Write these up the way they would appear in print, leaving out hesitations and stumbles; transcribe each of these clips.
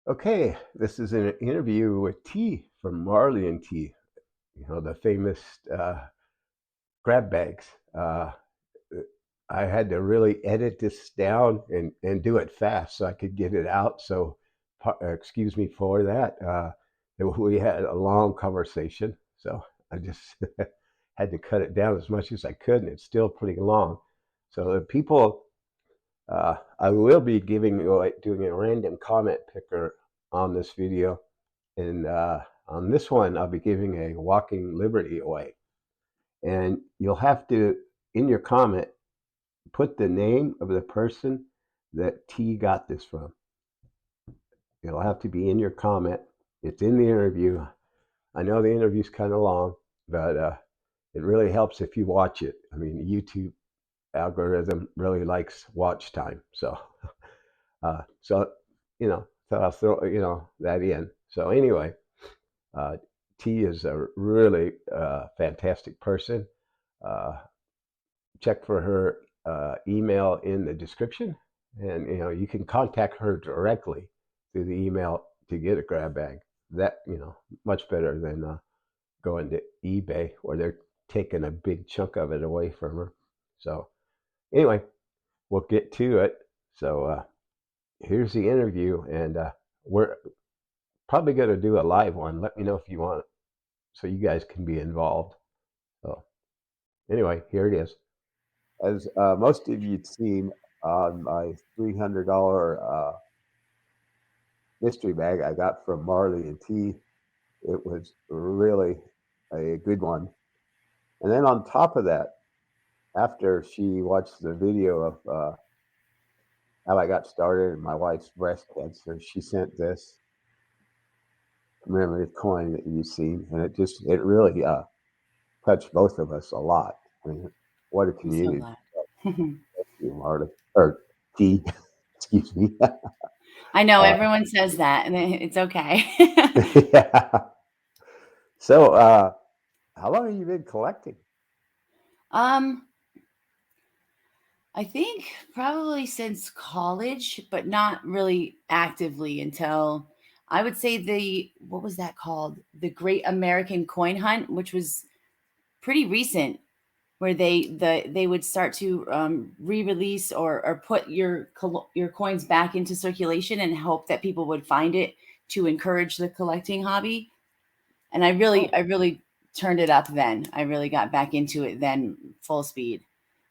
Okay, this is an interview with T from Marley&tee, the famous grab bags. I had to really edit this down and do it fast so I could get it out. So, excuse me for that. We had a long conversation, so I just had to cut it down as much as I could, and it's still pretty long. So, the people I will be doing a random comment picker on this video, and on this one, I'll be giving a walking liberty away. And you'll have to, in your comment, put the name of the person that T got this from. It'll have to be in your comment. It's in the interview. I know the interview's kind of long, but it really helps if you watch it. I mean, the YouTube algorithm really likes watch time, so so so I'll throw that in. So anyway, uh, T is a really fantastic person. Uh, check for her email in the description, and you can contact her directly through the email to get a grab bag. That much better than going to eBay where they're taking a big chunk of it away from her. So anyway, we'll get to it. So here's the interview, and we're probably going to do a live one. Let me know if you want, so you guys can be involved. So anyway, here it is. As most of you'd seen on my $300 mystery bag I got from Marley&tee, it was really a good one. And then on top of that, after she watched the video of how I got started in my wife's breast cancer, she sent this commemorative coin that you've seen, and it really touched both of us a lot. I mean, what a I'm so community. glad. You, Marty, or T, excuse me. I know uh, everyone says that, and it's okay. yeah. So, how long have you been collecting? um, I think probably since college, but not really actively until I would say the what was that called? The Great American Coin Hunt, which was pretty recent, where they would start to re-release or put your coins back into circulation and hope that people would find it to encourage the collecting hobby. And Oh, I really turned it up then. I really got back into it then full speed.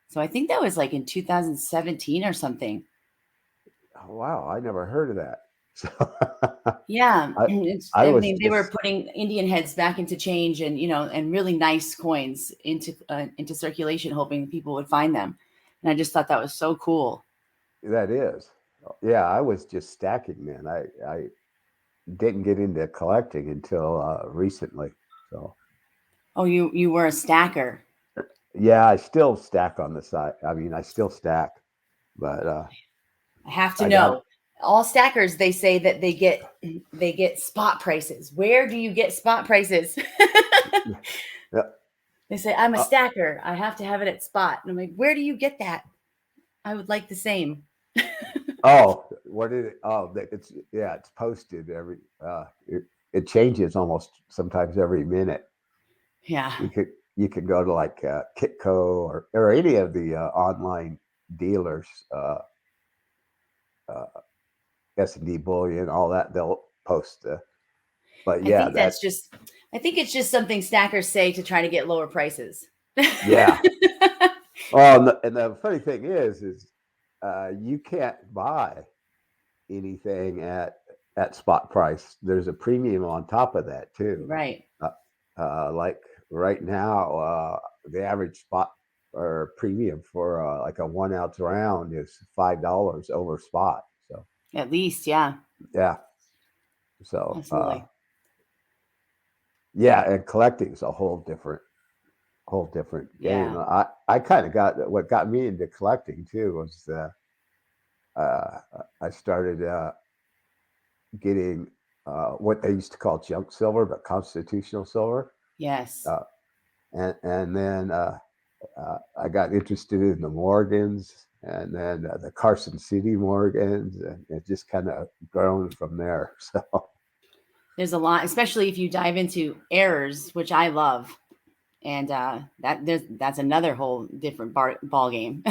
So I think that was like in 2017 or something. wow, I never heard of that. So, Yeah, I I I was mean, they were just putting Indian heads back into change, and and really nice coins into circulation, hoping people would find them. And I just thought that was so cool. that is, yeah, I was just stacking then. I didn't get into collecting until recently. So, Oh, you were a stacker. yeah, I still stack on the side. I mean, I still stack, but I have to I got know. All stackers, they say that they get spot prices. Where do you get spot prices? yeah. They say I'm a Uh, stacker. I have to have it at spot. And I'm like, where do you get that? I would like the same. oh, what did it? Oh, it's yeah, it's posted it changes almost sometimes every minute. Yeah. You could you could go to like Kitco or any of the online dealers, uh, S&D Bullion, all that. They'll post. But I yeah, think that that's just I think it's just something stackers say to try to get lower prices. yeah. Oh, and the funny thing is you can't buy anything at spot price. There's a premium on top of that too. Right. Uh, like right now, the average spot or premium for like a 1 ounce round is $5 over spot. So At least, yeah. yeah, so Absolutely. yeah, and collecting is a whole different game. Yeah. I kind of got what got me into collecting too was uh, I started getting what they used to call junk silver, but constitutional silver. Yes. Uh, and then I got interested in the Morgans and then the Carson City Morgans, and it just kind of grown from there. So There's a lot, especially if you dive into errors, which I love, and that's another whole different ball game.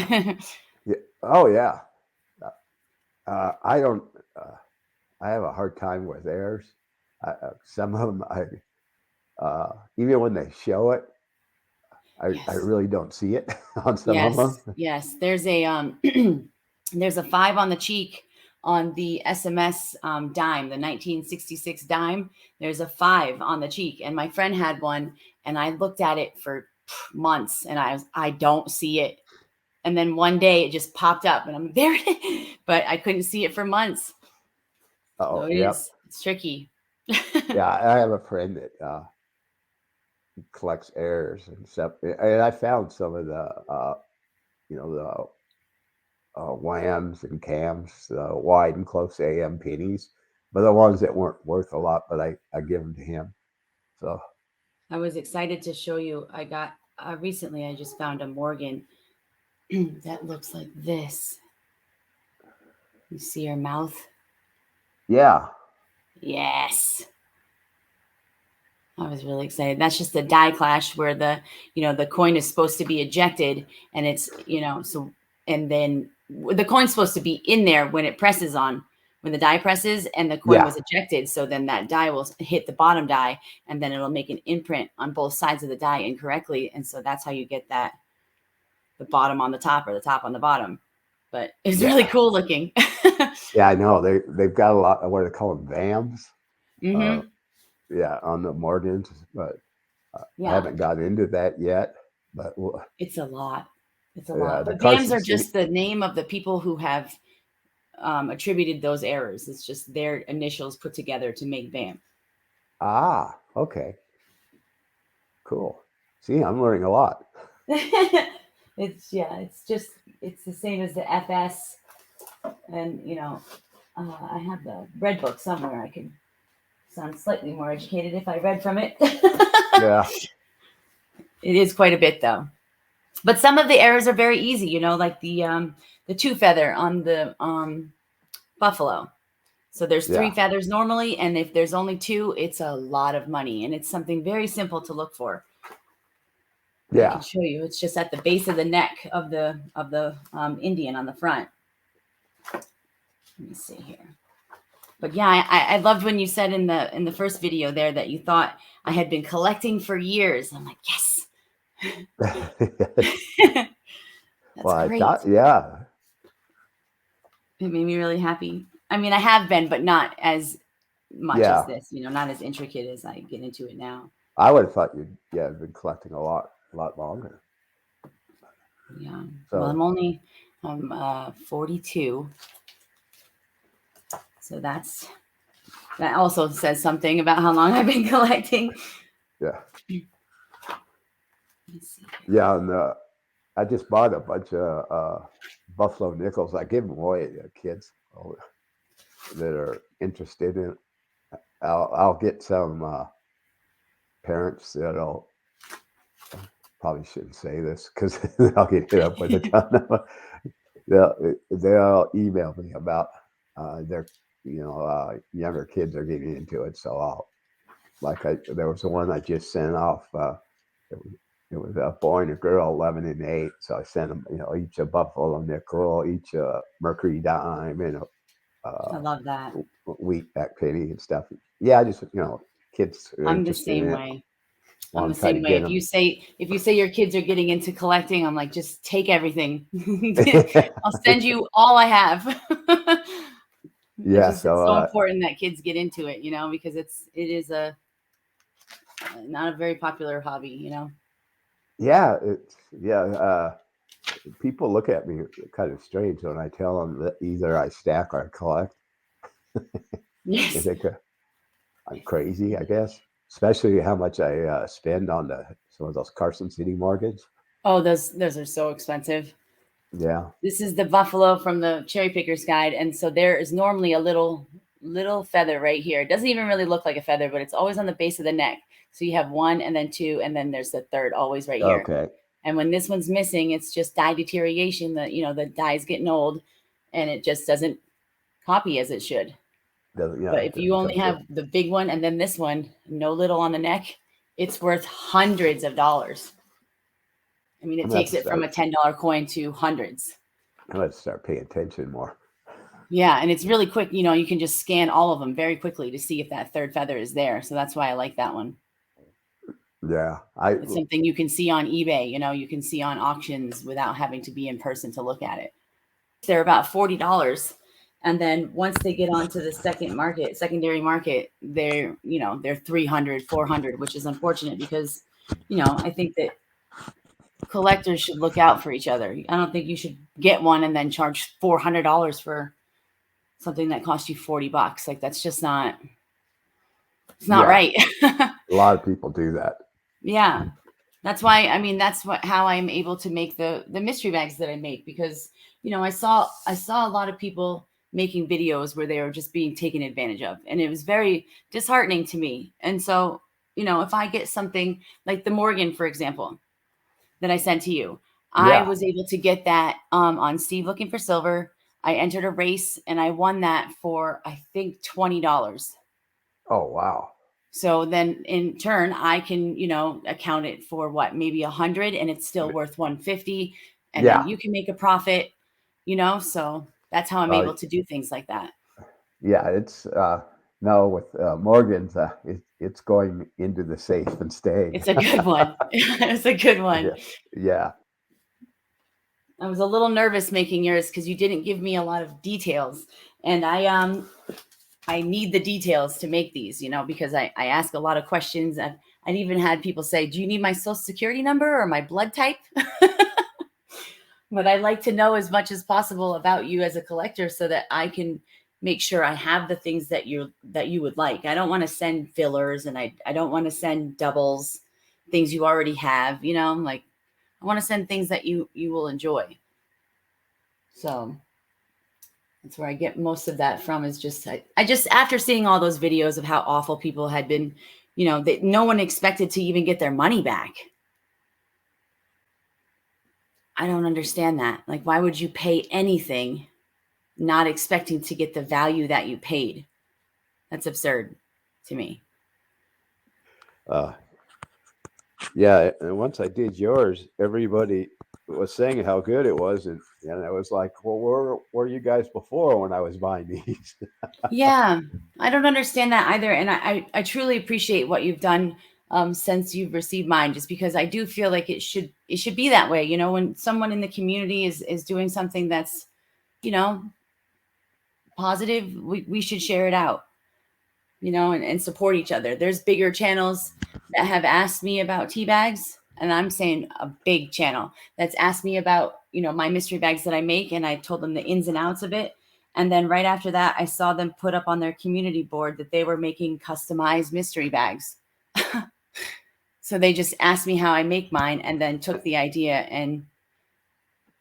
yeah. Oh yeah, I don't. Uh, I have a hard time with theirs. Some of them, even when they show it, I Yes. really don't see it on some of Yes, them. yes. There's a there's a 5 on the cheek on the SMS dime, the 1966 dime. There's a 5 on the cheek, and my friend had one, and I looked at it for months, and I don't see it. And then one day it just popped up, and I'm there, but I couldn't see it for months. So Oh, it yep. is. It's tricky. Yeah, I have a friend that collects airs and stuff, and I found some of the, the whams and cams, the wide and close AM pennies, but the ones that weren't worth a lot, but I give them to him. So I was excited to show you. I got recently. I just found a Morgan that looks like this. You see her mouth? yeah, Yes. I was really excited. That's just the die clash where the coin is supposed to be ejected, and so, and then the coin's supposed to be in there when it presses on, when the die presses and the coin yeah, was ejected. So then that die will hit the bottom die, and then it'll make an imprint on both sides of the die incorrectly. And so that's how you get the bottom on the top or the top on the bottom. But it's really yeah, cool looking. yeah. I know they've got a lot of what they call them VAMs. Uh, Hmm. yeah, on the Morgans, but I Yeah. haven't got into that yet. But It's a lot. It's a yeah, lot. the But VAMs Carson are City. just the name of the people who have attributed those errors. It's just their initials put together to make VAM. Ah, okay, cool. See, I'm learning a lot. It's the same as the FS, and I have the red book somewhere. I can sound slightly more educated if I read from it. Yeah, It is quite a bit though. But some of the errors are very easy. Like the two feather on the buffalo. So there's three yeah, feathers normally, and if there's only two, it's a lot of money, and it's something very simple to look for. I can yeah, show you. It's just at the base of the neck of the Indian on the front. Let me see here. But yeah, I loved when you said in the first video there that you thought I had been collecting for years. I'm like, yes, that's well, I great. thought, yeah, It made me really happy. I mean, I have been, but not as much as yeah. this. Not as intricate as I get into it now. I would have thought you'd yeah been collecting a lot longer. Yeah. Well, So I'm 42, so that also says something about how long I've been collecting. yeah, Let me see. yeah, and I just bought a bunch of buffalo nickels. I give them away to kids that are interested in. I'll get some parents that'll probably shouldn't say this because I'll get hit up with a ton of. They'll email me about their younger kids are getting into it. So I'll there was one I just sent off. It was, it was a boy and a girl, 11 and 8. So I sent them, each a buffalo nickel, each a mercury dime, and a I love that. wheat back penny and stuff. Yeah, I just kids are I'm the interested in same it. way. I'm Want the to try to same way. get If you them. say if you say your kids are getting into collecting, I'm like, just take everything. I'll send you all I have. Yeah, It's so so important that kids get into it, because it is a not a very popular hobby. yeah, it's yeah. People look at me kind of strange when I tell them that either I stack or I collect. They Yes. think I'm crazy, I guess. Especially how much I spend on some of those Carson City mortgages. Oh, those are so expensive. Yeah. This is the buffalo from the cherry picker's guide, and so there is normally a little feather right here. It doesn't even really look like a feather, but it's always on the base of the neck. So you have one and then two, and then there's the third always right here. Okay. And when this one's missing, it's just dye deterioration. The dye is getting old, and it just doesn't copy as it should. Yeah, But it if you doesn't only come through. have the big one and then this one, no little on the neck, it's worth hundreds of dollars. I mean, I'm it gonna have takes to it from start. a $10 coin to hundreds. I'm gonna have to start paying attention more. Yeah, and it's really quick. You can just scan all of them very quickly to see if that third feather is there. So that's why I like that one. Yeah, It's something you can see on eBay. You can see on auctions without having to be in person to look at it. They're about $40. And then once they get onto the secondary market, they're 300, 400, which is unfortunate because, I think that collectors should look out for each other. I don't think you should get one and then charge $400 for something that cost you $40. Like that's just not, it's not yeah. right. A lot of people do that. Yeah. That's why, I mean, how I'm able to make the mystery bags that I make, because, I saw a lot of people making videos where they were just being taken advantage of, and it was very disheartening to me. And so, if I get something like the Morgan, for example, that I sent to you, I Yeah. was able to get that on Steve Looking for Silver. I entered a race and I won that for, I think, $20. Oh wow. So then in turn, I can, account it for what, maybe 100, and it's still worth 150. And then Yeah. you can make a profit, so that's how I'm Uh, able to do things like that. yeah. It's no with Morgan's. It's going into the safe and staying. It's a good one. It's a good one. Yeah. Yeah. I was a little nervous making yours because you didn't give me a lot of details. And I need the details to make these, because I ask a lot of questions. I've even had people say, do you need my social security number or my blood type? But I like to know as much as possible about you as a collector so that I can make sure I have the things that you would like. I don't want to send fillers, and I don't want to send doubles, things you already have, like I want to send things that you will enjoy. So that's where I get most of that from, is just I just, after seeing all those videos of how awful people had been, that no one expected to even get their money back. I don't understand that. Like, why would you pay anything not expecting to get the value that you paid? That's absurd to me. Uh, yeah. And once I did yours, everybody was saying how good it was, and I was like, well, where were you guys before when I was buying these? Yeah, I don't understand that either. And I truly appreciate what you've done since you've received mine, just because I do feel like it should be that way. When someone in the community is doing something that's, you know, positive, we should share it out, and support each other. There's bigger channels that have asked me about tea bags, and I'm saying a big channel that's asked me about, my mystery bags that I make, and I told them the ins and outs of it. And then right after that, I saw them put up on their community board that they were making customized mystery bags. So they just asked me how I make mine and then took the idea and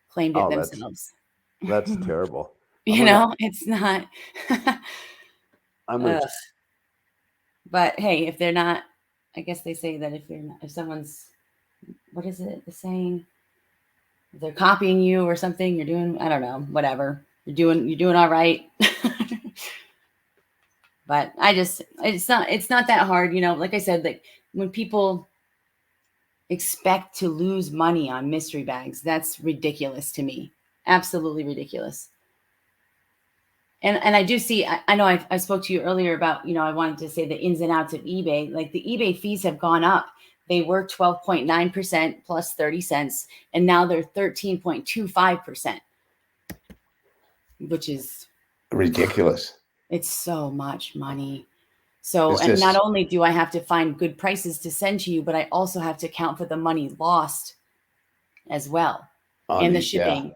claimed it Oh, themselves. that's terrible. I'm gonna It's not. I'm gonna Ugh. But hey, if they're not, I guess they say that if someone's, what is it, the saying? If they're copying you or something, you're doing, I don't know, whatever. You're doing all right. But it's not that hard, like I said, like when people expect to lose money on mystery bags, that's ridiculous to me. Absolutely ridiculous. And I do see, I know I spoke to you earlier about, I wanted to say the ins and outs of eBay. Like the eBay fees have gone up. They were 12.9% plus 30 cents, and now they're 13.25%, which is, ridiculous. it's so much money. So, Is and not this only do I have to find good prices to send to you, but I also have to account for the money lost as well, on and the the yeah? shipping.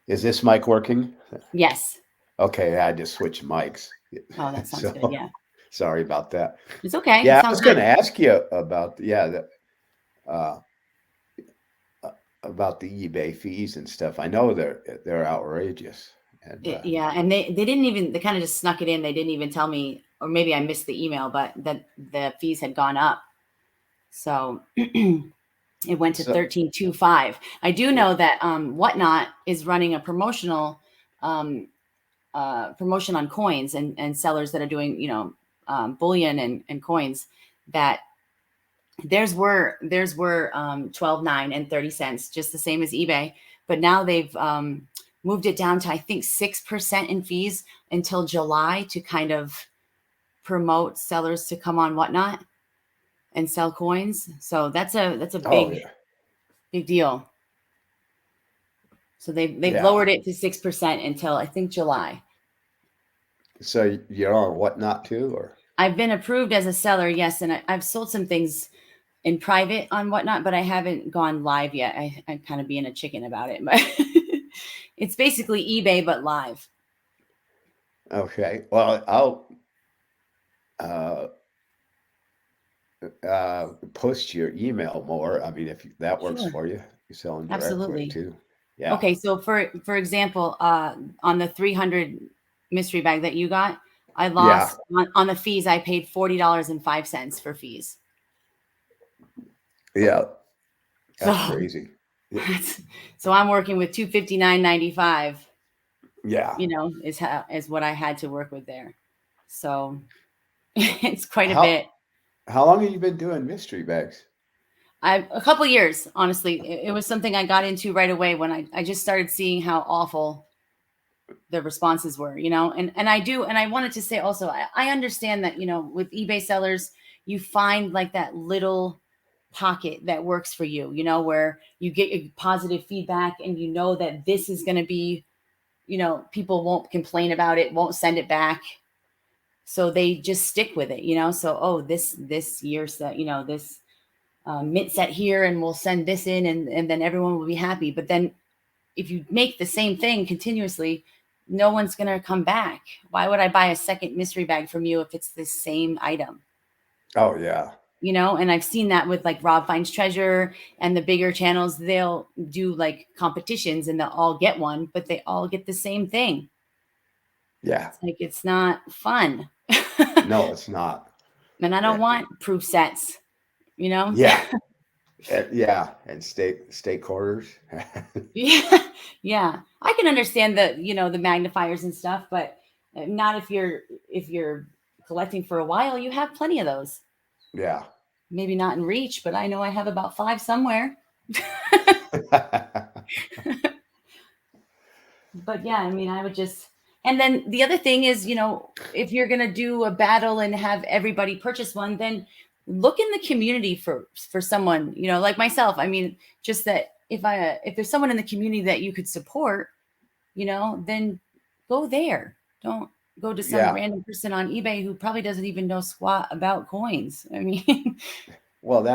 Is this mic working? Yes. Okay, I just switched mics. Oh, that sounds good. So Yeah. sorry about that. It's okay. It Yeah, I sounds was going good. to ask you about uh, about the eBay fees and stuff. I know they're outrageous, and Yeah, and they didn't even, they kind of just snuck it in. They didn't even tell me, or maybe I missed the email, but that the fees had gone up. So It went to So 13.25. I do know that Whatnot is running a um, promotion on coins and sellers that are doing, bullion and coins, that theirs were 12.9 and 30 cents, just the same as eBay. But now they've moved it down to, I think, 6% in fees until July, to kind of promote sellers to come on Whatnot and sell coins. So that's a oh big yeah, big deal. So they've yeah. lowered it to 6% until, I think, July. So you're on Whatnot too, or I've been approved as a seller, yes, and I've sold some things in private on Whatnot, but I haven't gone live yet. I'm kind of being a chicken about it, but it's basically eBay but live. okay. Well, I'll uh, post your email more. I mean, if that works Sure, for you, you're selling directly absolutely. too. Yeah, Okay, so for example, on the 300 mystery bag that you got, I yeah, lost on the fees. I paid $40.05 for fees. yeah. So That's crazy. Y- so I'm working with 259.95. Yeah. Is what I had to work with there. So it's quite a How bit. how long have you been doing mystery bags? A couple years, honestly. It was something I got into right away when I just started seeing how awful the responses were, and I wanted to say also, I understand that, with eBay sellers, you find like that little pocket that works for you, where you get your positive feedback and you know that this is going to be, people won't complain about it, won't send it back. So they just stick with it, so, oh, this year set, this mint set here, and we'll send this in, and then everyone will be happy. But then if you make the same thing continuously, no one's going to come back. Why would I buy a second mystery bag from you if it's the same item? Oh yeah, And I've seen that with like Rob Finds Treasure and the bigger channels. They'll do like competitions and they'll all get one, but they all get the same thing. yeah. It's like, it's not fun. No, it's not. And I don't Eh, want proof sets, you know? Yeah, yeah, and state quarters. Yeah. Yeah. I can understand the magnifiers and stuff, but not if you're collecting for a while. You have plenty of those. Yeah. Maybe not in reach, but I know I have about 5 somewhere. But yeah, I mean, I would just, and then the other thing is, if you're going to do a battle and have everybody purchase one, then look in the community for someone, like myself. I mean, just that if there's someone in the community that you could support, then go there. Don't go to some Yeah. random person on eBay who probably doesn't even know squat about coins. I mean, Well,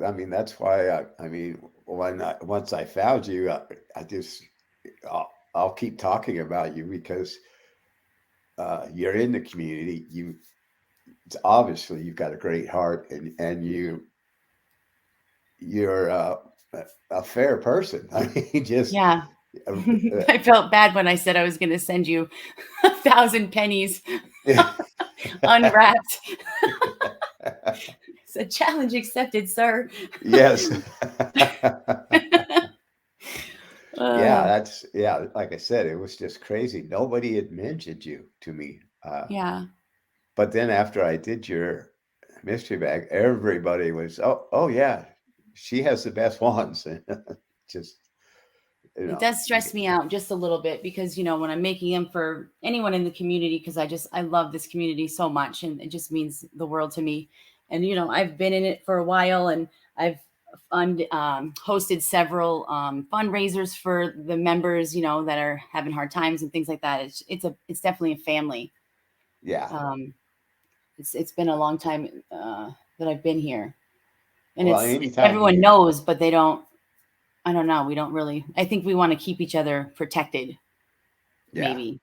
I mean, that's why I mean, once I found you, I just, I'll keep talking about you because you're in the community. It's obviously you've got a great heart and you're a fair person. I mean, just, yeah. uh, I felt bad when I said I was going to send you 1,000 pennies uh, unwrapped. It's a challenge accepted, sir. yes. Yeah, uh, yeah, like I said, it was just crazy. Nobody had mentioned you to me. yeah. But then after I did your mystery bag, everybody was, oh yeah, she has the best ones. And just, you It know, does stress me out just a little bit because, when I'm making them for anyone in the community, because I love this community so much and it just means the world to me. And, I've been in it for a while, and I've hosted several fundraisers for the members, that are having hard times and things like that. It's definitely a family. yeah. Um, it's been a long time that I've been here, and Well, it's anytime everyone you, knows, but they don't. I don't know. We don't really. I think we want to keep each other protected, yeah, maybe,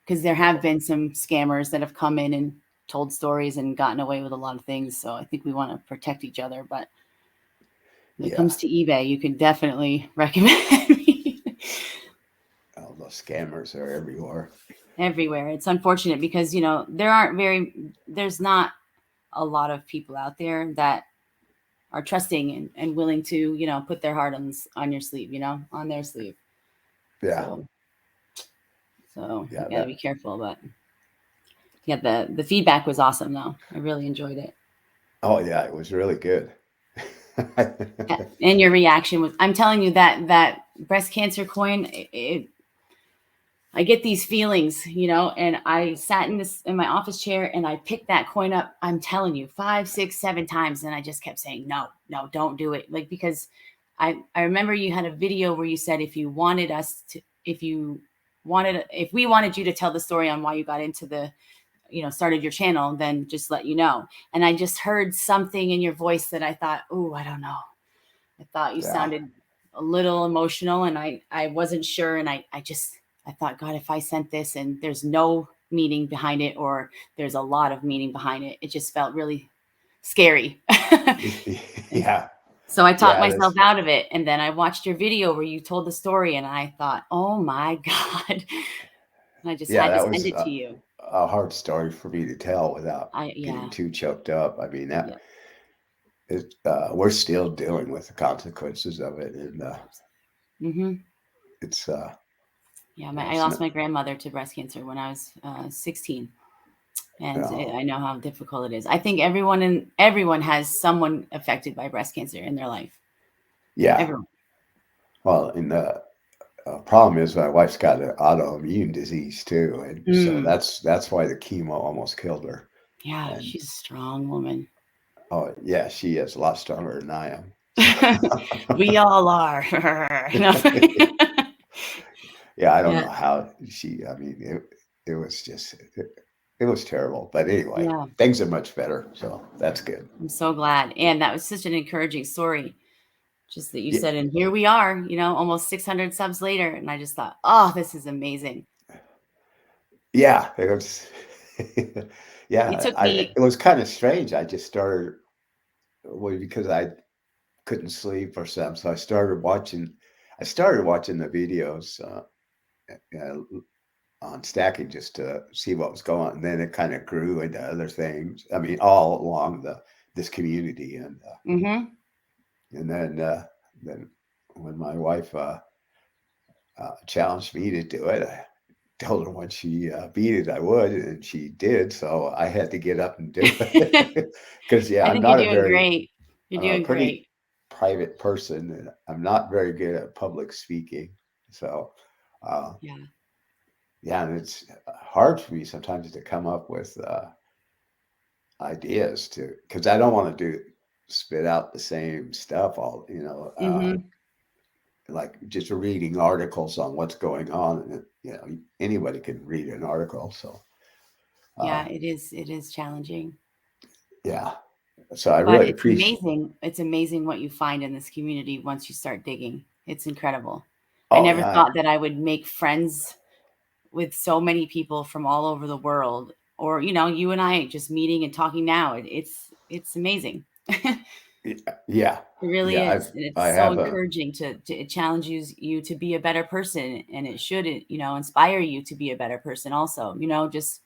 because there have been some scammers that have come in and told stories and gotten away with a lot of things. So I think we want to protect each other. But when it yeah. comes to eBay, you can definitely recommend me All those scammers are everywhere. everywhere. It's unfortunate because there's not a lot of people out there that are trusting and willing to, you know, put their heart on your sleeve, you know, on their sleeve. Yeah. So Yeah. you gotta be careful, but yeah, the feedback was awesome though. I really enjoyed it. Oh yeah, it was really good. And your reaction was, I'm telling you, that breast cancer coin, I get these feelings, you know, and I sat in my office chair and I picked that coin up. I'm telling you, 5, 6, 7 times. And I just kept saying, no, don't do it. Like, because I remember you had a video where you said, if we wanted you to tell the story on why you got into started your channel, then just let you know. And I just heard something in your voice that I thought, oh, I don't know. I thought you sounded a little emotional, and I wasn't sure. And I thought, God, if I sent this and there's no meaning behind it, or there's a lot of meaning behind it, it just felt really scary. Yeah. So I talked myself out of it. And then I watched your video where you told the story, and I thought, oh my God. And I just had to send it to you. A hard story for me to tell without getting too choked up. I mean, we're still dealing with the consequences of it. And it's I lost my grandmother to breast cancer when I was 16. And I know how difficult it is. I think everyone has someone affected by breast cancer in their life. Yeah. Everyone. Well, and the problem is my wife's got an autoimmune disease too, and so that's why the chemo almost killed her. Yeah, and she's a strong woman. Oh yeah, she is a lot stronger than I am. We all are. Yeah, I don't know how she. I mean, it was just it was terrible. But anyway, things are much better, so that's good. I'm so glad, and that was such an encouraging story. Just that you said, and here we are, you know, almost 600 subs later, and I just thought, oh, this is amazing. Yeah, it was. Yeah, it was kind of strange. I just started because I couldn't sleep or something, so I started watching. I started watching the videos on stacking just to see what was going on. And then it kind of grew into other things. I mean, all along this community, and then when my wife challenged me to do it, I told her when she beat it, I would, and she did. So I had to get up and do it because I'm not great. You're doing pretty great. Private person, and I'm not very good at public speaking. So and it's hard for me sometimes to come up with ideas because I don't want to spit out the same stuff all, like just reading articles on what's going on, and anybody can read an article. So it is challenging. Yeah. So I really appreciate. It's amazing what you find in this community once you start digging. It's incredible. I never thought that I would make friends with so many people from all over the world, or you and I just meeting and talking now. It's amazing. Yeah, it really is. And it's so encouraging to challenge you to be a better person, and it should inspire you to be a better person also. Just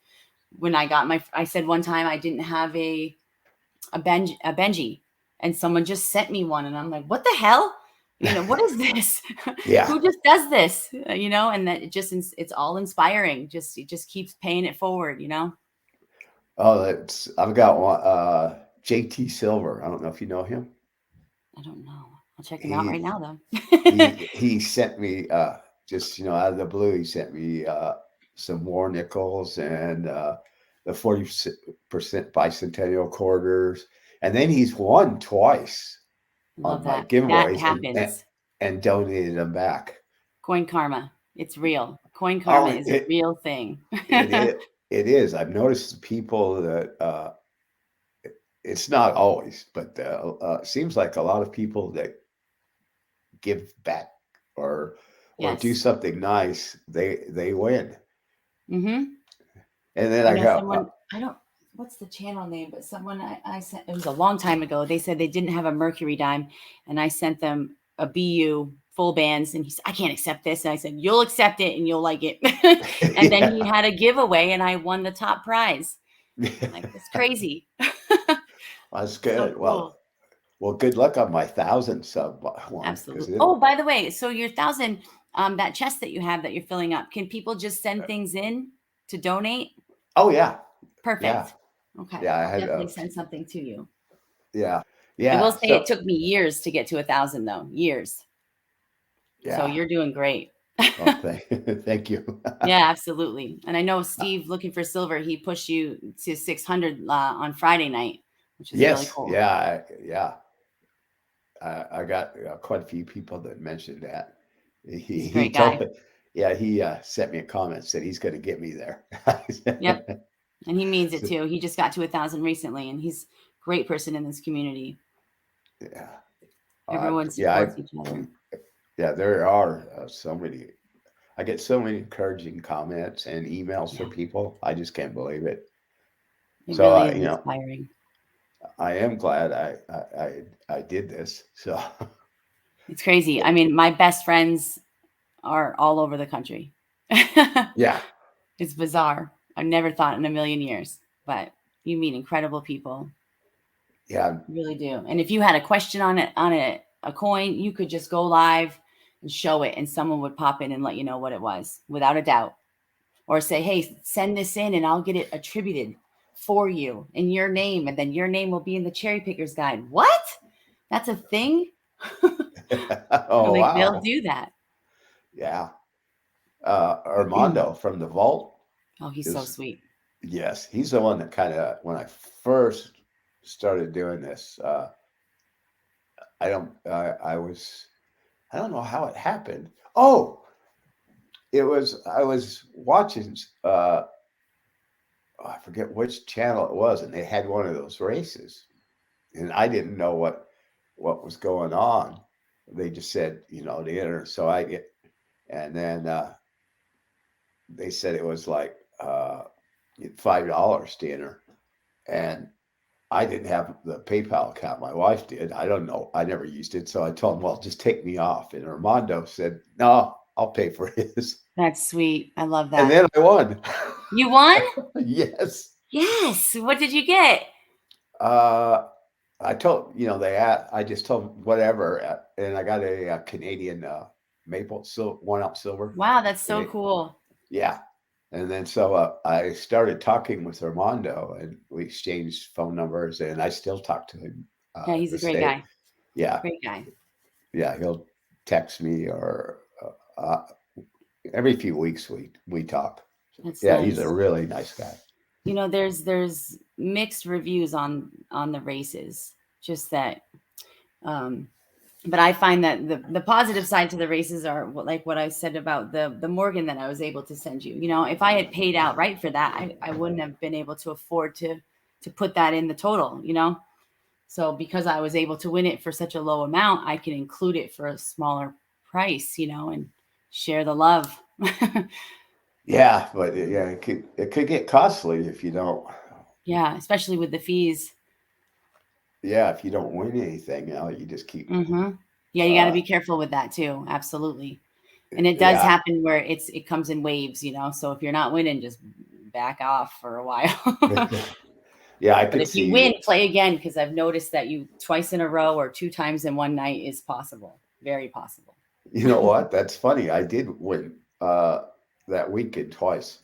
when I said one time I didn't have a Benji, and someone just sent me one, and I'm like, what the hell? What is this? Yeah. Who just does this? And that it's all inspiring. It just keeps paying it forward, Oh, I've got one, JT Silver. I don't know if you know him. I don't know. I'll check him out right now though. he sent me just out of the blue, he sent me some war nickels and the 40% bicentennial quarters, and then he's won twice on my giveaways and donated them back. Coin karma, it's real. Coin karma is a real thing. It is. I've noticed people that it's not always, but seems like a lot of people that give back or do something nice, they win. Mm-hmm. And then I got someone, I don't, what's the channel name, but someone I sent, it was a long time ago. They said they didn't have a Mercury dime, and I sent them a BU full bands, and he said, I can't accept this. And I said, you'll accept it and you'll like it. And then he had a giveaway, and I won the top prize. Like, it's crazy. That's good. So cool. Well, good luck on my 1,000 sub one. Absolutely. Oh, by the way, so your 1,000, that chest that you have that you're filling up, can people just send things in to donate? Oh yeah. Perfect. Yeah. Okay. Yeah, I I'll had definitely send something to you. Yeah. I Yeah. will say it took me years to get to 1,000 though. Years. Yeah. So you're doing great. Oh, thank you. Yeah, absolutely. And I know Steve, looking for silver, he pushed you to 600 on Friday night, which is really cool. Yeah. Yeah. I got quite a few people that mentioned that. He's a He great told guy. me, yeah, he sent me a comment, said he's going to get me there. Yep. And he means it So, too. He just got to 1,000 recently, and he's a great person in this community. yeah. Everyone supports each other. Yeah, there are so many. I get so many encouraging comments and emails from people. I just can't believe it. It So really is inspiring. I am glad I did this. So it's crazy. I mean, my best friends are all over the country. yeah, It's bizarre. I never thought in a million years, but you meet incredible people. yeah, You really do. And if you had a question on a coin, you could just go live and show it, and someone would pop in and let you know what it was without a doubt. Or say, hey, send this in and I'll get it attributed for you in your name, and then your name will be in the cherry pickers guide. What? That's a thing? Oh Like, they'll wow, do that. yeah. Armando from the Vault Oh, he's so is, sweet. yes, he's the one that kind of, when I first started doing this, I don't I don't know how it happened. Oh, I was watching I forget which channel it was, and they had one of those races, and I didn't know what was going on. They just said, the enter. So I get, and then they said it was like $5 to enter, and I didn't have the PayPal account. My wife did. I don't know. I never used it, so I told him, "Well, just take me off." And Armando said, "No, I'll pay for his." That's sweet. I love that. And then I won. You won? Yes. Yes. What did you get? I told, I just told them whatever, and I got a Canadian maple 1 ounce silver. Wow, that's so cool. Yeah. And then so I started talking with Armando, and we exchanged phone numbers, and I still talk to him. Yeah, he's a great guy. Yeah. Great guy. Yeah. He'll text me, or every few weeks we talk. That's yeah, nice. He's a really nice guy. There's mixed reviews on the races, just that but I find that the positive side to the races are like what I said about the Morgan that I was able to send you. If I had paid outright for that, I wouldn't have been able to afford to put that in the total, So because I was able to win it for such a low amount, I can include it for a smaller price, and share the love. Yeah, but it could get costly if you don't. Yeah, especially with the fees. Yeah, if you don't win anything, you just keep. Mm-hmm. Yeah, you got to be careful with that too. Absolutely. And it does happen where it comes in waves, So if you're not winning, just back off for a while. Yeah, I But could if see. you win, play again, because I've noticed that you twice in a row or 2 times in one night is possible. Very possible. You know what? That's funny. I did win that weekend twice.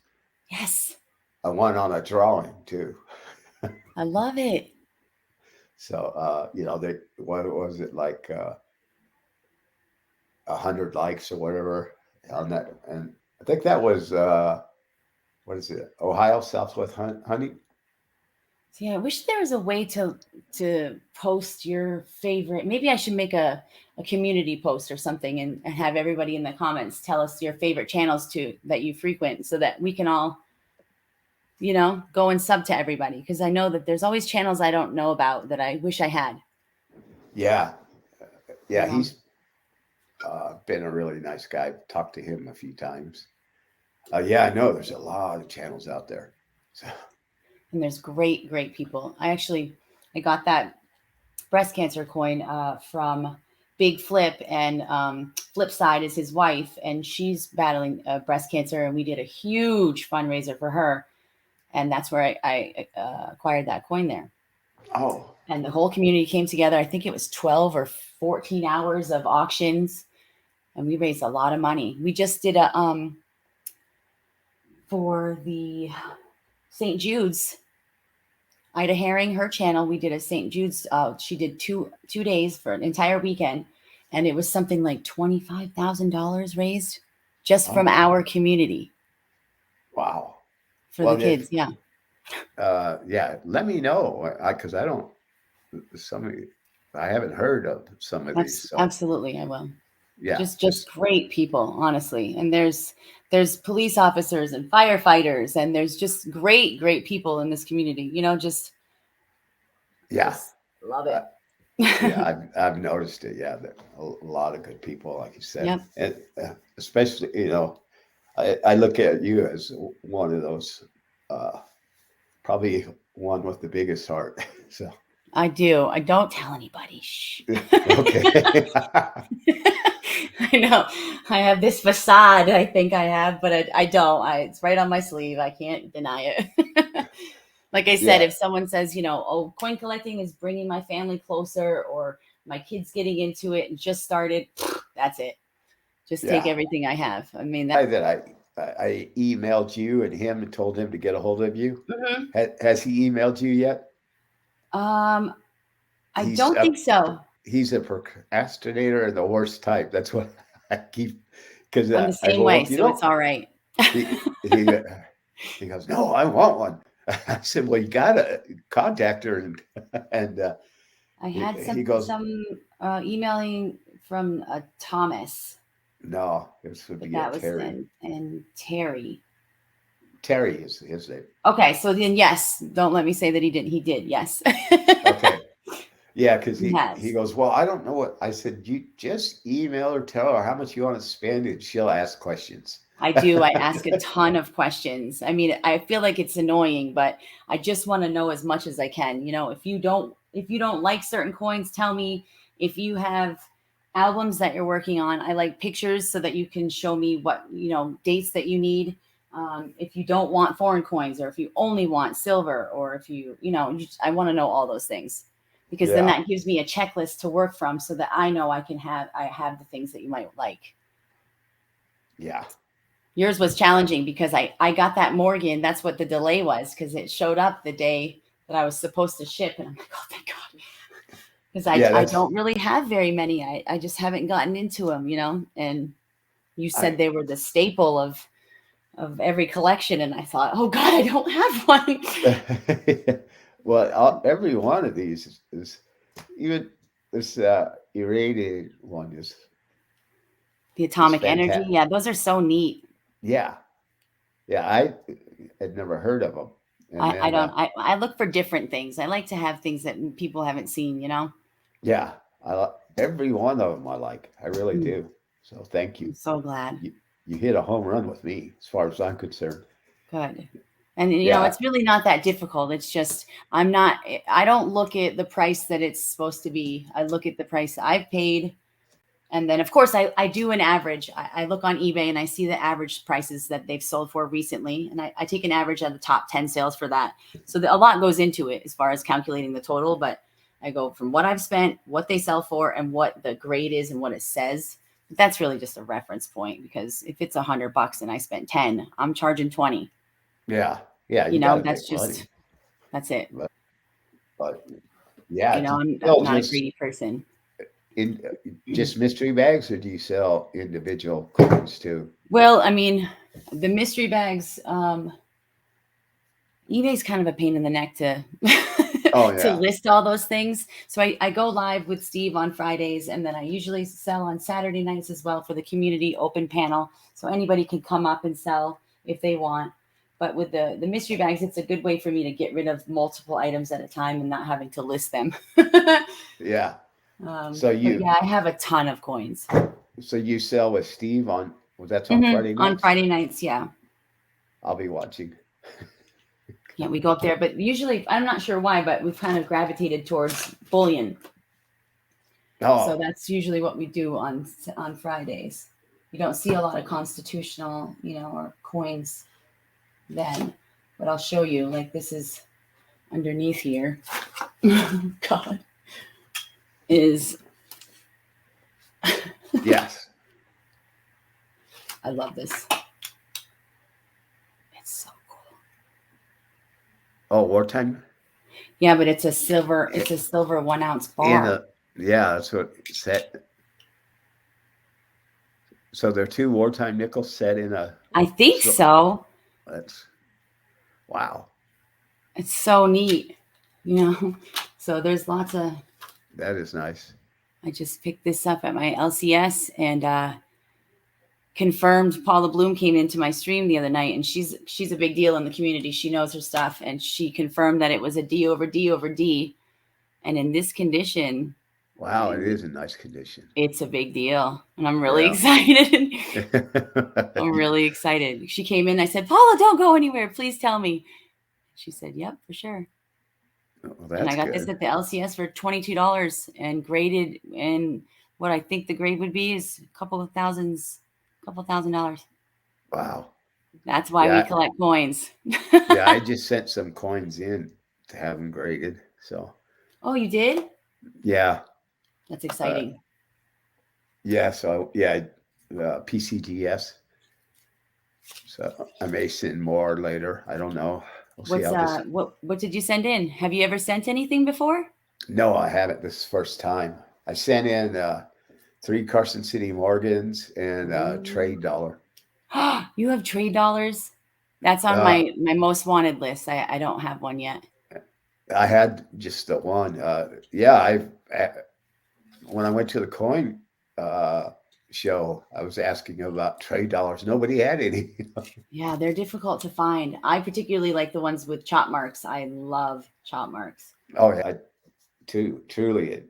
Yes. I won on a drawing too. I love it. So what was it, like 100 likes or whatever on that, and I think that was what is it, Ohio Southwest Honey. Yeah, I wish there was a way to post your favorite. Maybe I should make a community post or something, and have everybody in the comments tell us your favorite channels that you frequent, so that we can all, go and sub to everybody. Because I know that there's always channels I don't know about that I wish I had. Yeah. He's been a really nice guy. I've talked to him a few times. Yeah, I know there's a lot of channels out there. So. And there's great people. I got that breast cancer coin from Big Flip, and Flipside is his wife, and she's battling breast cancer, and we did a huge fundraiser for her, and that's where I acquired that coin there. Oh, and the whole community came together. I think it was 12 or 14 hours of auctions, and we raised a lot of money. We just did a for the St. Jude's, Ida Herring, her channel, we did a St. Jude's. She did two days for an entire weekend, and it was something like $25,000 raised just from oh, our community wow. for the Well, if kids. Yeah, yeah, let me know because I don't some of I haven't heard of some of these. So absolutely, I will. yeah, Just great people, honestly. And there's police officers and firefighters, and there's just great people in this community. Just yeah, love uh, it. yeah. I've noticed it. Yeah, a lot of good people, like you said, Yep. and especially I look at you as one of those, probably one with the biggest heart. So I do. I don't tell anybody. Shh. okay. I know. I have this facade I think I have, but I don't. It's right on my sleeve. I can't deny it. Like I said, Yeah, if someone says, oh, coin collecting is bringing my family closer, or my kids getting into it and just started, that's it. Just take yeah. everything I have. I mean, That I emailed you and him and told him to get a hold of you. Mhm. Has he emailed you yet? I He's don't think so. he's a procrastinator of the worst type. That's what I keep because I'm the I same go, way, well, so it's all right. he he he goes, no, I want one. I said, well, you gotta contact her and I had he goes, some emailing from Thomas, no, this would but be a that was Terry. and Terry. Terry is his name. Okay, so then yes, don't let me say that he didn't. He did, yes. Okay. Yeah, because He he has. goes, well, I don't know what I said. You just email her, tell her how much you want to spend, and she'll ask questions. I do. I ask a ton of questions. I mean, I feel like it's annoying, but I just want to know as much as I can. If you don't like certain coins, tell me. If you have albums that you're working on, I like pictures so that you can show me what, dates that you need. If you don't want foreign coins, or if you only want silver, or if I want to know all those things, because then Yeah, that gives me a checklist to work from so that I know I have the things that you might like. yeah. Yours was challenging because I got that Morgan. That's what the delay was, because it showed up the day that I was supposed to ship. And I'm like, oh, thank God. Because I, Yeah, I that's don't really have very many. I just haven't gotten into them, and you said I they were the staple of every collection. And I thought, oh God, I don't have one. well, every one of these is even this irradiated one The is atomic energy. fantastic. Yeah, those are so neat. Yeah, yeah. I had never heard of them, and I then don't, I look for different things. I like to have things that people haven't seen. yeah, every one of them I like. I really Mm, do. So thank you. I'm so glad. You hit a home run with me, as far as I'm concerned. Good. And Yeah, it's really not that difficult. It's just I don't look at the price that it's supposed to be. I look at the price I've paid. And then of course I do an average. I look on eBay and I see the average prices that they've sold for recently. And I take an average of the top 10 sales for that. So a lot goes into it as far as calculating the total, but I go from what I've spent, what they sell for, and what the grade is and what it says. That's really just a reference point, because if it's $100 and I spent 10, I'm charging 20. yeah, yeah. You got to That's make just, money, that's it. but yeah. Do you I'm sell not a just greedy person. in just mystery bags, or do you sell individual coins too? Well, I mean, the mystery bags, eBay's kind of a pain in the neck to Oh to yeah, list all those things. So I go live with Steve on Fridays, and then I usually sell on Saturday nights as well for the community open panel. So anybody can come up and sell if they want. But with the mystery bags, it's a good way for me to get rid of multiple items at a time and not having to list them. yeah. So But yeah, I have a ton of coins. you sell with Steve on, well, that's on Friday On nights? Friday nights, yeah. I'll be watching. Yeah, we go up there, but usually I'm not sure why, but we've kind of gravitated towards bullion. So Oh, that's usually what we do on Fridays. You don't see a lot of constitutional, or coins then, but I'll show you. Like, this is underneath here. God, is Yes. I love this. It's so cool. Oh, wartime. Yeah, but it's a silver. It's a silver 1 ounce In bar. a yeah, that's what it set. So there are two wartime nickels set in a. I think So so. that's wow. It's so neat, you know. So there's lots of. That is nice. I just picked this up at my LCS and confirmed. Paula Bloom came into my stream the other night, and she's a big deal in the community. She knows her stuff, and she confirmed that it was a D over D over D, and in this condition, Wow, it is in nice condition. it's a big deal, and I'm really Yeah. excited. I'm really excited. She came in. I said, Paula, don't go anywhere. Please tell me. She said, yep, for sure. Well, And I that's got this good. at the LCS for $22 and graded. And what I think the grade would be is a couple $1,000. Wow. That's why we Yeah, collect coins. yeah. I just sent some coins in to have them graded. So Oh, you did? yeah, That's uh, exciting. yeah. So yeah, PCGS. So I may send more later. I don't know. We'll see What's how this. what did you send in? Have you ever sent anything before? No, I haven't. This first time. I sent in 3 Carson City Morgans and trade dollar. You have trade dollars? That's on Uh, my most wanted list. I don't have one yet. I had just the one. Yeah, when I went to the coin uh, show, I was asking about trade dollars. Nobody had any. Yeah, they're difficult to find. I particularly like the ones with chop marks. I love chop marks. Oh yeah, truly,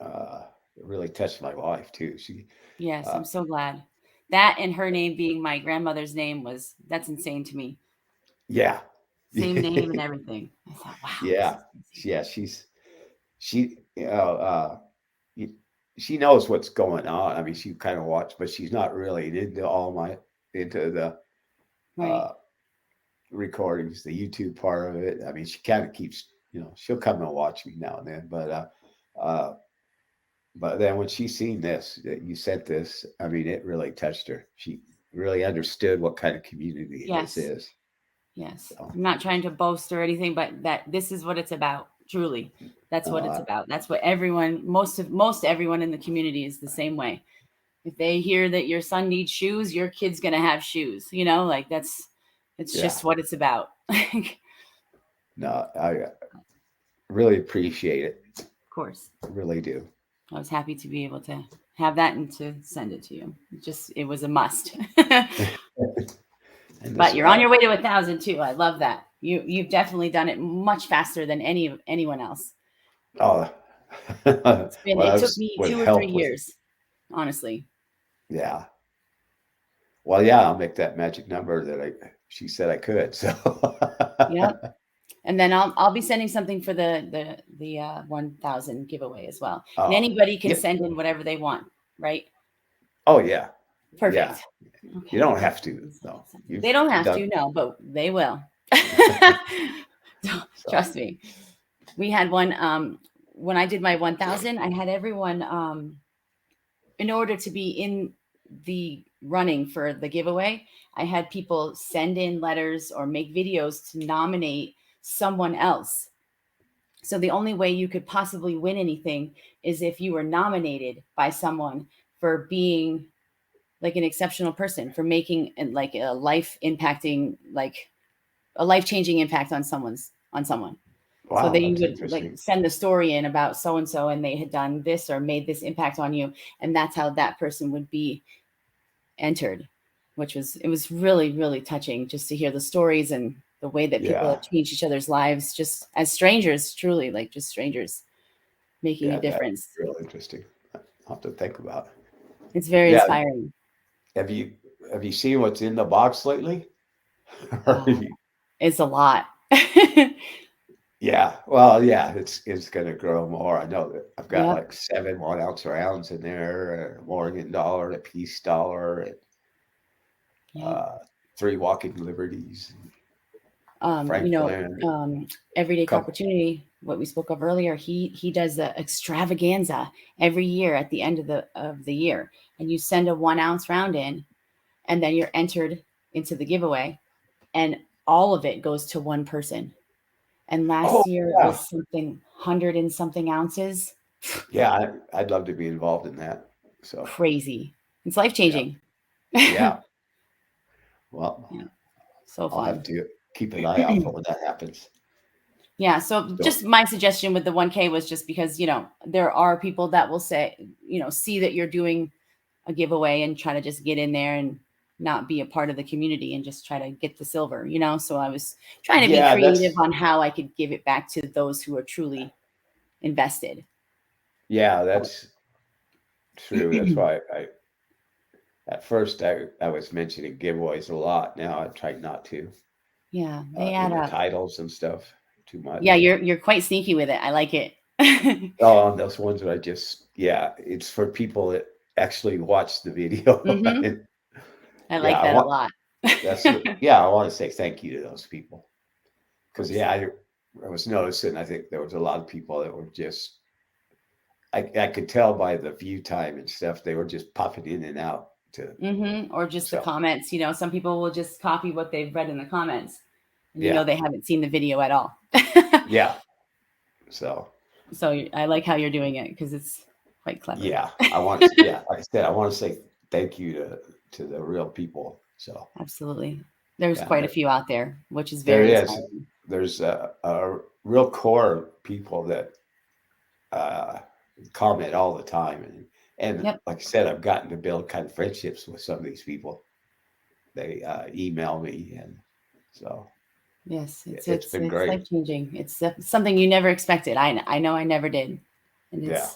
uh, it really touched my wife too. She, Yes, uh, I'm so glad. That and her name being my grandmother's name that's insane to me. yeah, Same name and everything. I thought, wow, this yeah, is crazy. yeah. She, you know, y- she knows what's going on. I mean, she kind of watched, but she's not really into the Right. uh, recordings, the YouTube part of it. I mean, she kind of keeps, she'll come and watch me now and then, uh, but then when she seen this, that you sent this, I mean, it really touched her. She really understood what kind of community this Yes. is. Yes. So, I'm not trying to boast or anything, but that this is what it's about. Truly. That's what it's uh, about. That's what everyone, most everyone in the community is the same way. If they hear that your son needs shoes, your kid's going to have shoes, like it's yeah, just what it's about. Of no, I really appreciate it. course. I really do. I was happy to be able to have that and to send it to you. It was a must. And But this, you're on your way to 1,000 too. I love that. You've definitely done it much faster than anyone else. oh, well, It that took was me with 2 or 3 help with, years, honestly. yeah. Well, yeah, I'll make that magic number that she said I could. So, Yeah. And then I'll be sending something for the 1,000 giveaway as well. And oh, anybody can yep. send in whatever they want, right? Oh, yeah. Yeah. Perfect. You Okay. don't have to, though. You've They don't have done, to, no, but they will. so, Trust me. We had one when I did my 1,000, I had everyone in order to be in the running for the giveaway, I had people send in letters or make videos to nominate someone else. So the only way you could possibly win anything is if you were nominated by someone for being like an exceptional person, for making like a life impacting, like a life changing impact on someone. So wow, they that's would like interesting. send the story in about so and so, and they had done this or made this impact on you, and that's how that person would be entered. It was really really touching just to hear the stories and the way that people Yeah. have changed each other's lives just as strangers, truly like just strangers making a Yeah. That's difference. real interesting. I'll have to think about It's very it. Yeah. inspiring. Have you, have you seen what's in the box lately? Or Uh, it's a lot. yeah. Well, yeah, it's going to grow more. I know that I've got Yep. like 7 1 ounce rounds in there, a Morgan dollar, a peace dollar, and Yep. uh, 3 walking liberties. Franklin, Everyday couple. Opportunity, what we spoke of earlier, he does the extravaganza every year at the end of the year, and you send a 1 ounce round in, and then you're entered into the giveaway, and all of it goes to one person. And Oh, last year it yeah. was something 100 and something ounces. Yeah, I'd love to be involved in that. So, Crazy. It's life yeah. changing. Yeah. Well, Yeah, so I'll have fun. to keep an eye out for when that happens. Yeah, so So, just my suggestion with the 1K was just because, there are people that will say, see that you're doing a giveaway and try to just get in there and not be a part of the community and just try to get the silver. So I was trying to be yeah, creative on how I could give it back to those who are truly invested. that's true. That's why at first I was mentioning giveaways a lot. Now I try not to Yeah, they in add the up. titles and stuff too Yeah, much. you're quite sneaky with it. I like it. Oh, and those ones that it's for people that actually watch the video. Hmm. I Yeah, like that a lot. I want to say thank you to those people Of because course. I was noticing. I think there was a lot of people that were just. I could tell by the view time and stuff. They were just popping in and out to. Or just the So comments. Some people will just copy what they've read in the comments, and yeah, they haven't seen the video at all. yeah. So So I like how you're doing it because it's quite clever. yeah, I want to. Yeah, like I said, I want to say thank you to the real people. So Absolutely. There's yeah, quite a few out there, which is there very is. inspiring. There's a real core people that uh, comment all the time, and Yep. like I said, I've gotten to build kind of friendships with some of these people. They email me, and so Yes, it's been it's great. life changing. It's something you never expected. I know I never did, and Yeah,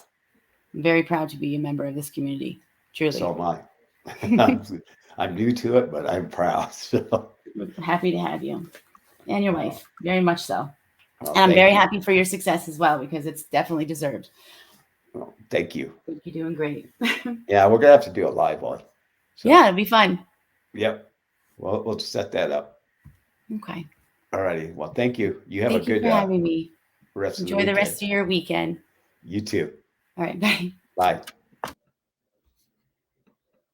I'm very proud to be a member of this community. Truly. so am I. I'm new to it, but I'm proud. So, Happy to have you and your well, wife. Very much so. well, And I'm thank very you. happy for your success as well because it's definitely deserved. Well, thank you. I think you're doing great. Yeah, we're gonna have to do a live one. Yeah, So, it'd be fun. yep. Well, we'll set that up. Okay. All righty. Well, thank you. You have a Thank you good for having me. rest of the Enjoy the weekend. rest of your weekend. You too. All right. Bye. Bye.